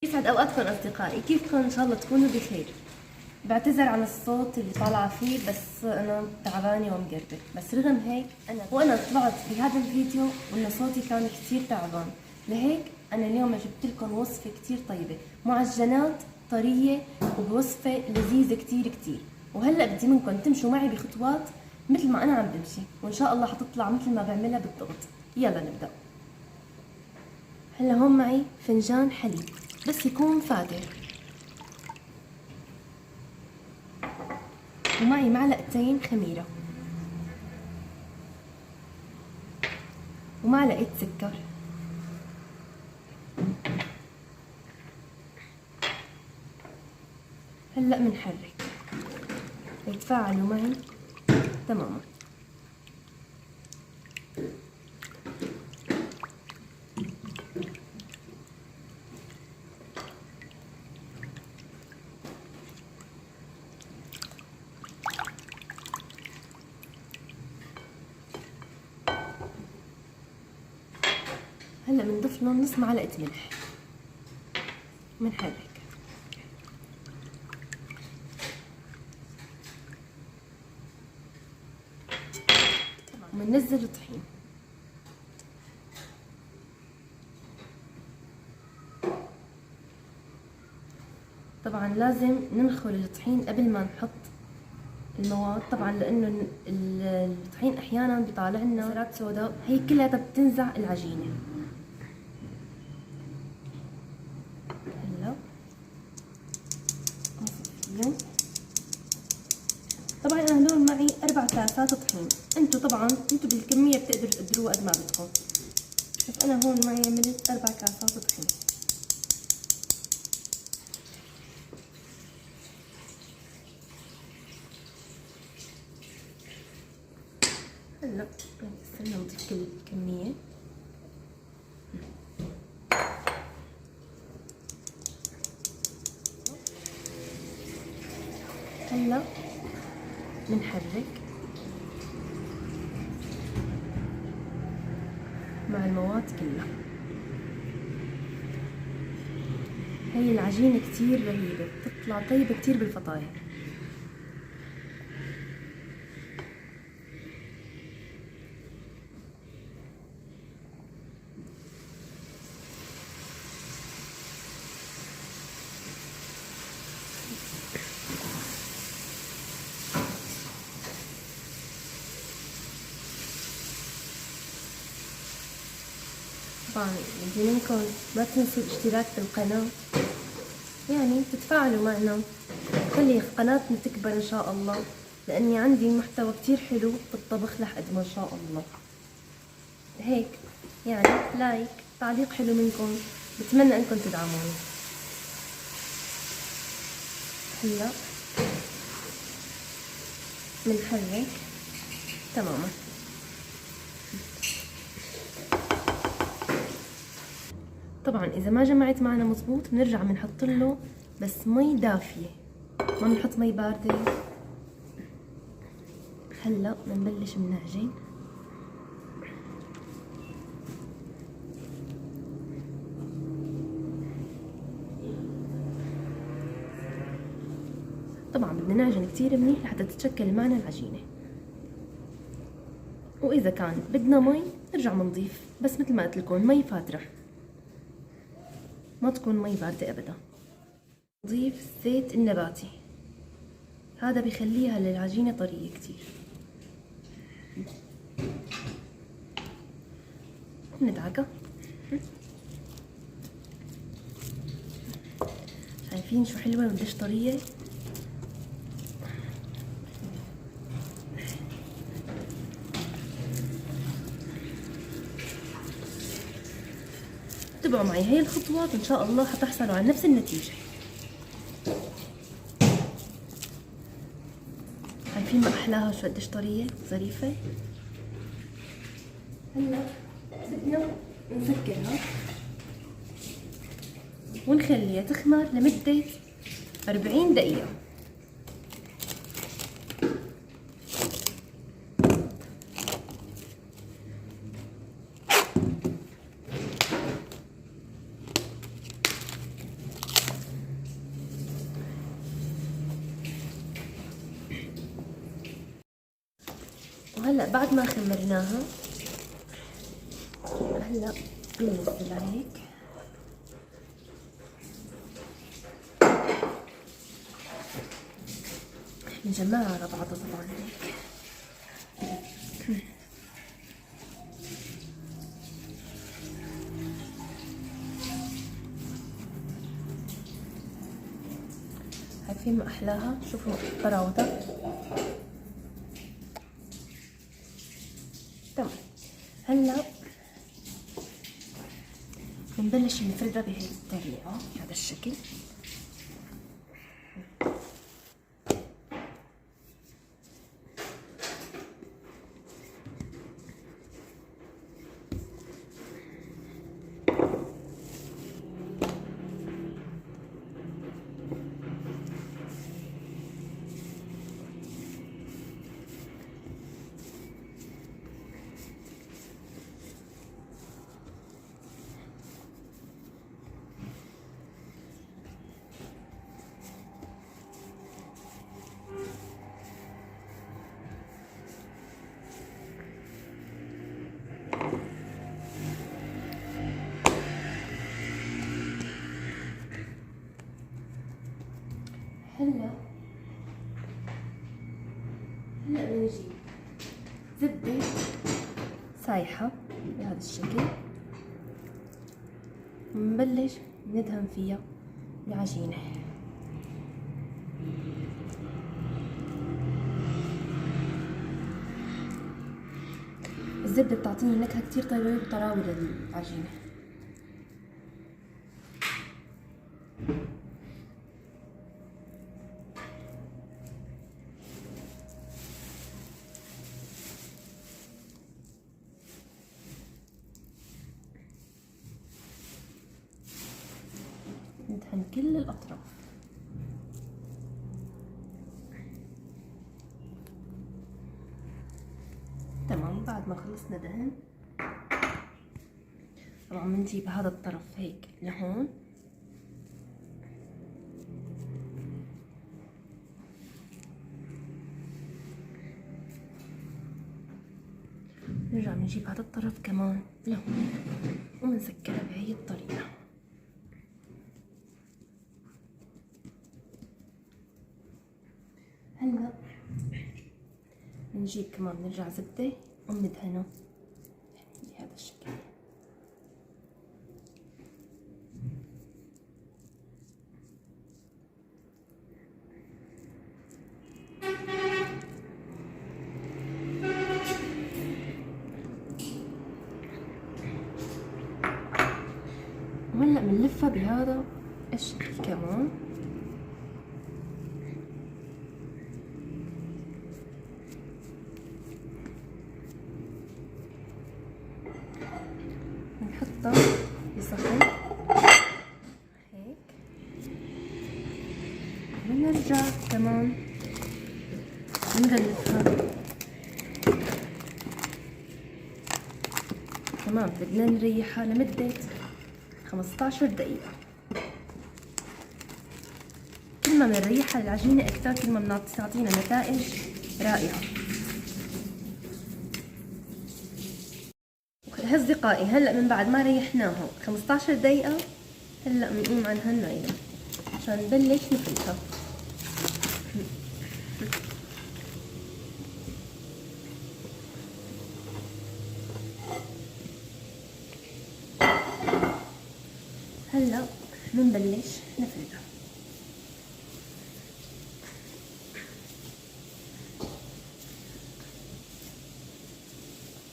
يسعد اوقاتكم اصدقائي، كيفكم؟ ان شاء الله تكونوا بخير. بعتذر عن الصوت اللي طالعه فيه، بس انا تعبانه ومقربه. بس رغم هيك وانا طلعت بهذا الفيديو وان صوتي كان كثير تعبان، لهيك انا اليوم جبت لكم وصفه كثير طيبه، معجنات طريه وبوصفه لذيذه كثير كثير. وهلا بدي منكم تمشوا معي بخطوات مثل ما انا عم بمشي، وان شاء الله حتطلع مثل ما بعملها بالضبط. يلا نبدا. هلا هون معي فنجان حليب بس يكون فاتر، ومعي معلقتين خميرة، ومعلقة سكر، هلأ منحرك ليتفاعلوا معي تماما. هلا بنضيف لهم نص معلقة ملح، منحرك. ومننزل الطحين. طبعا لازم ننخل الطحين قبل ما نحط المواد، طبعا لانه الطحين احيانا بيطالع لنا ذرات سوداء، هي كلها بتنزع العجينه. هلا نصفيهم. طبعا انا هدول معي 4 كاسات طحين، طبعا انتوا بالكميه بتقدروا تقدروها قد ما بدكم، بس انا هون معي عملت 4 كاسات طحين. هلا استنى نضيف كل الكميه. هلا بنحرك مع المواد كلها. هي العجينة كتير رهيبة، بتطلع طيبة كتير بالفطاير. طبعا بدي منكم ما تنسوا الاشتراك بالقناة، يعني تتفاعلوا معنا، خلي قناتنا تكبر ان شاء الله، لاني عندي محتوى كتير حلو بالطبخ لحد ما ان شاء الله. هيك يعني لايك، تعليق حلو منكم، بتمنى انكم تدعموني. هلا بنحرك تماما. طبعا اذا ما جمعت معنا مزبوط بنرجع بنحط له بس مي دافيه، ما بنحط مي بارده. هلا بنبلش بنعجن. طبعا بدنا نعجن كتير منيح لحتى تتشكل معنا العجينه، واذا كان بدنا مي نرجع بنضيف، بس مثل ما قلت لكم مي فاتره، ما تكون مي باردة أبدا. نضيف الزيت النباتي، هذا بيخليها للعجينة طرية كتير. ندعكها. شايفين شو حلوة وقديش طرية؟ اتبعوا معي هي الخطوات ان شاء الله حتحصلوا على نفس النتيجة. شايفين ما احلاها شو قديش طرية ظريفة. هلا بدنا نسكرها ونخليها تخمر لمدة 40 دقيقة. وهلا بعد ما خمرناها هلا بننزلها هيك. بنجمعها على بعضها طبعا هيك. هاي في ما احلاها، شوفوا طراوتها. تمام، هلا بنبلش نفردها بهي الطريقة بهذا الشكل. هلا بنجيب زبدة سايحة بهذا الشكل، بنبلش ندهن فيها العجينة. الزبدة بتعطيني نكهة كتير طيبة وطراوة للعجينة. ندهن كل الأطراف. تمام، بعد ما خلصنا دهن طبعا بنجيب هذا الطرف هيك لهون، نرجع بنجيب هذا الطرف كمان لهون وبنسكرها بهي الطريقة. هلا بنجيب كمان بنرجع زبدة وبندهنه بهذا الشكل. وهلا بنلفها بهذا الشكل كمان. بنحطها بصحن هيك، بنرجع كمان بنغلفها. تمام، بدنا نريحها لمدة 15 دقيقة. كل ما بنريحها العجينة أكثر كل ما بتعطينا نتائج رائعة. أصدقائي هلا من بعد ما ريحناها 15 دقيقة هلا بنقوم عنها النايلة عشان نبلش نفردها. هلا بنبلش نفردها.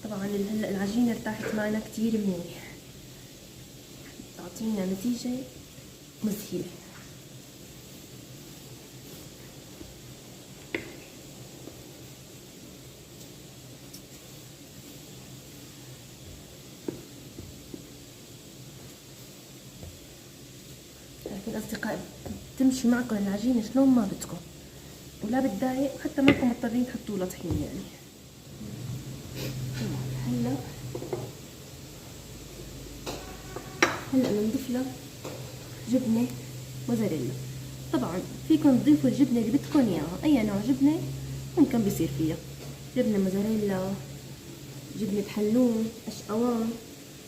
طبعا هلا العجينة ارتاحت معنا كتير منيح، تعطينا نتيجة مذهلة. لكن أصدقائي تمشي معكم العجينة شلون ما بدكم ولا بتضايق، حتى ماكم مضطرين تحطوا لها طحين يعني. هلا بنضيف لها جبنة موزاريلا. طبعا فيكم تضيفوا الجبنة اللي بدكم اياها، اي نوع جبنة ممكن بيصير فيها. جبنة موزاريلا، جبنة حلوم، أشقوان،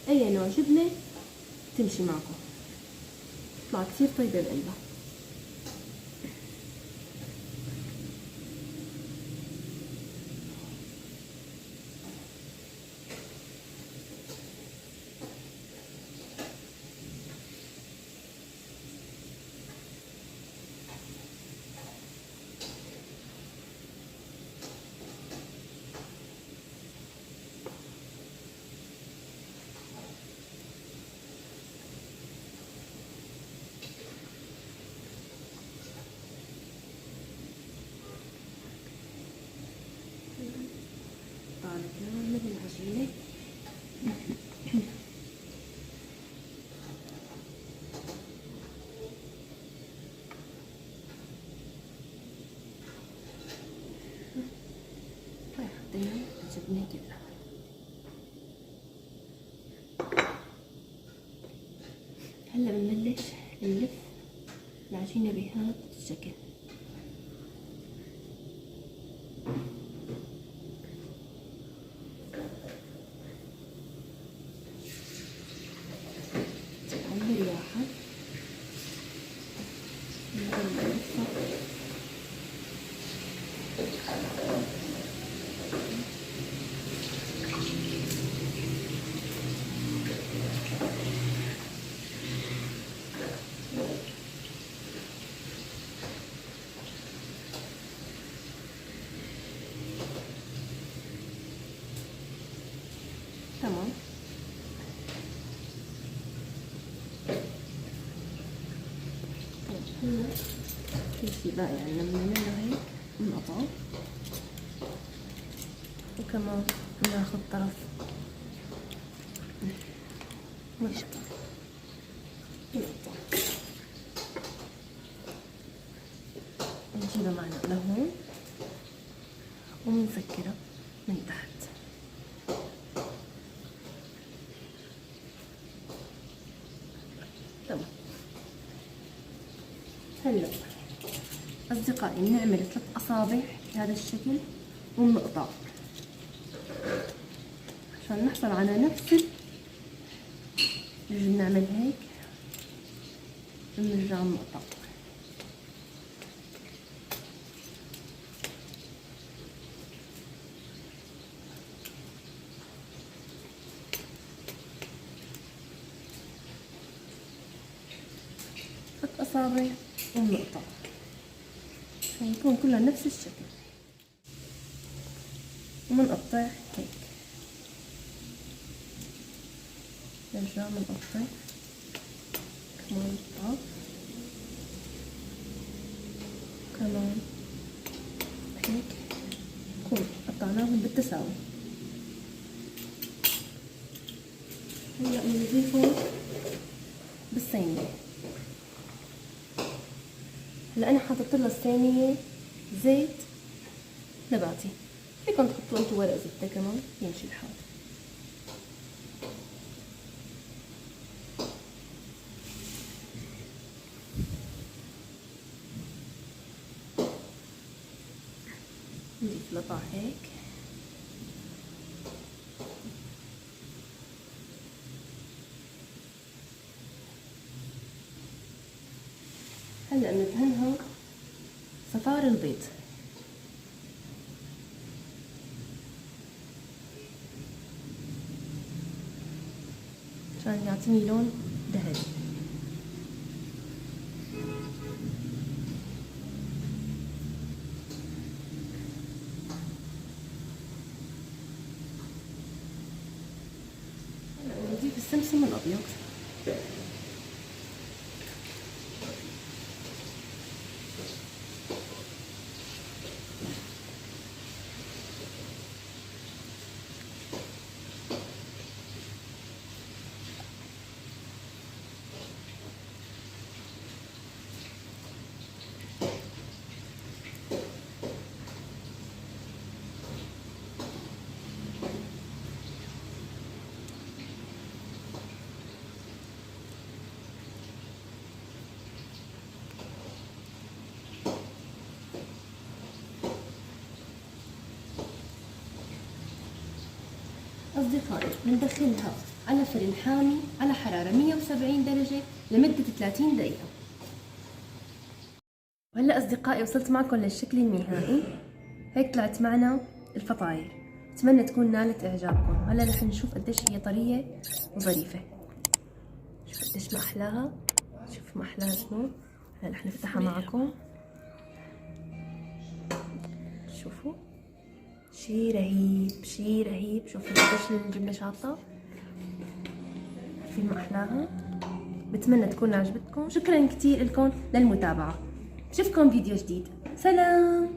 أي نوع جبنة تمشي معكم، تطلع كتير طيبة بقلبها. طالع كمان مثل العجينة. هاي حطينا الجبنة كلها. هلا بنبلش نلف العجينة بهذا الشكل. عمر واحد تمام. هلا في شي باقي عنا بنعمله هيك بنقطعه، وكمان بناخد طرف مشكل بنقطعه، بنجيبها معنا لهون وبنسكرها من تحت. تمام. هلا أصدقائي بنعمل 3 أصابع بهذا الشكل وبنقطع عشان نحصل على نفس نجي نعمل هيك بنرجع نقطع. أصابع ونقطع عشان يكون كلها نفس الشكل، ومنقطع هيك. نرجع منقطع كمان طرف، كمان هيك، كل قطعناهم بالتساوي. هلا بنضيفهم بالصينية. هلا انا حاطط لها الصينيه زيت نباتي، فيكم تحطوا انتوا ورق زبده كمان يمشي الحال. نضيف لطع هيك. هلا ندهنها صفار البيض. عشان يعطيني لون ذهبي. هلا نضيف السمسم الابيض. أصدقائي بندخلها على فرن حامي على حرارة 170 درجة لمدة 30 دقيقة. وهلا أصدقائي وصلت معكم للشكل النهائي. هيك طلعت معنا الفطاير، أتمنى تكون نالت إعجابكم. هلا رح نشوف قديش هي طرية وظريفة. شوف قديش ما أحلاها، شوف ما أحلاها شنو. هلا رح نفتحها معكم، شوفوا شي رهيب شي رهيب. شوفوا قديش الجبنة شاطة، في ما أحلاها. بتمنى تكون عجبتكم. شكرا كتير لكم للمتابعة، بشوفكم فيديو جديد. سلام.